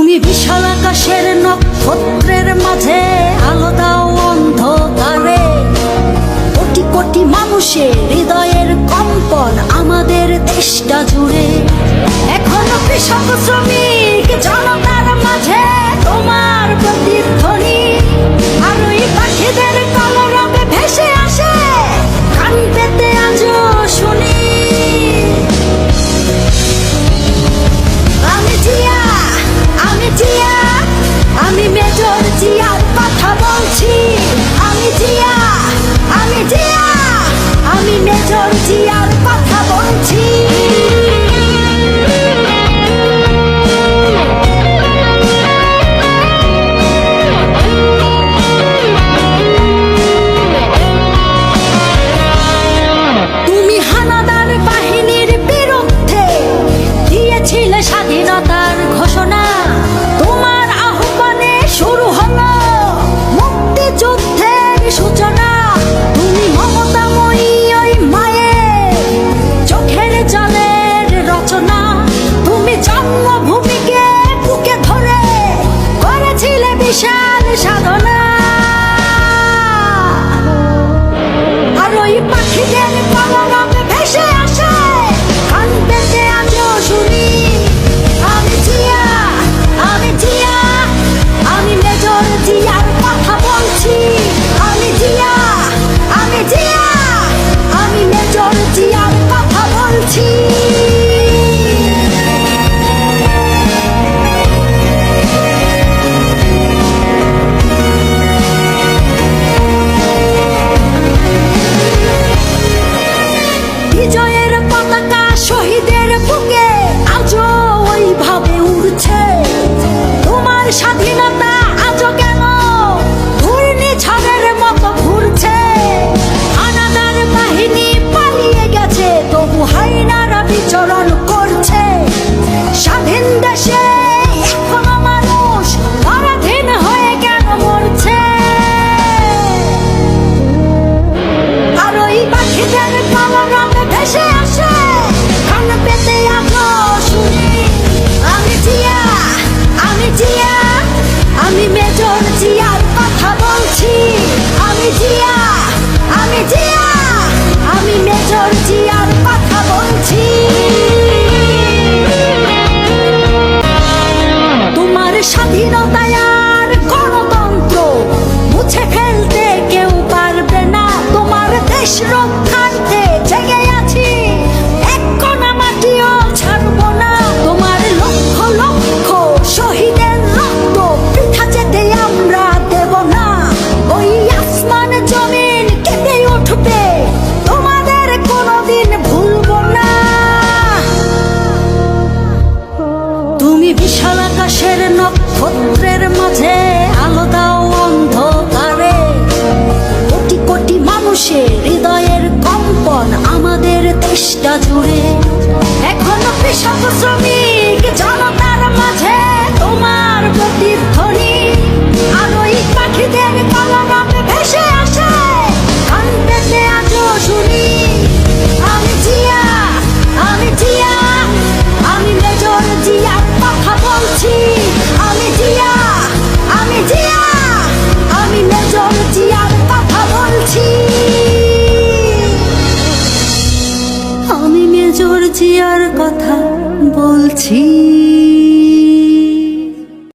তুমি বিশাল আকাশের নক্ষত্রের মাঝে আলো দাও অন্ধকারে। কোটি কোটি মানুষের হৃদয়ের কম্পন আমাদের দেশটা জুড়ে। এখনো কৃষক শ্রমিক জনতার মাঝে তোমার প্রতিধ্বনি। আর ওই পাখিদের কলরবে ভেসে আসে কান পেতে আজও শুনি। আমি মেজর জিয়ার কথা বলছি। আমি মেজর জিয়ার কথা বলছি। তুমি হানাদার বাহিনীর বিরুদ্ধে দিয়েছিলে স্বাধীনতার ঘোষণা। তোমার আহ্বানে শুরু হলো মুক্তিযুদ্ধের সূচনা। তুমি মমতাময়ী ওই মায়ের চোখের জলের রচনা। তুমি জন্মভূমিকে বুকে ধরে করেছিলে বিশাল সাধনা। আর ওই পাখিদের কলরবে ভেসে আসে কান পেতে আজও শুনি। আমি মেজর জিয়ার কথা বলছি। আমি মেজর জিয়ার কথা বলছি। বিজয়ের পতাকা শহীদের বুকে আজও ওইভাবে উড়ছে। তোমার স্বাধীনতা আজও কেন ঘূর্ণিঝড়ের মতো ঘুরছে। হানাদার বাহিনী পালিয়ে গেছে তবু হাইনারা বিচরণ করছে। স্বাধীন দেশে এখনো মানুষ পরাধীন হয়ে কেন মরছে। আর ওই পাখিদের কলরবে ভেসে আসে কান পেতে আজও শুনি। আমি মেজর জিয়ার কথা বলছি। আমি মেজর জিয়ার কথা বলছি। তোমার স্বাধীনতায় আর গণতন্ত্র মুছে ফেলতে কেউ পারবে না। তোমার দেশ রক্ষার্থে জেগে আছি, এক কণা মাটিও ছাড়বো না। তোমার লক্ষ লক্ষ শহীদের রক্ত বৃথা যেতে আমরা দেব না। ওই আসমান জমিন কেঁপে উঠবে, তোমাদের কোনোদিন ভুলবো না। তুমি বিশাল আকাশের নক্ষত্রের মাঝে আলো দাও অন্ধকারে। কোটি কোটি মানুষের হৃদয়ের কম্পন আমাদের দেশটা জুড়ে। এখনো কৃষক শ্রমিক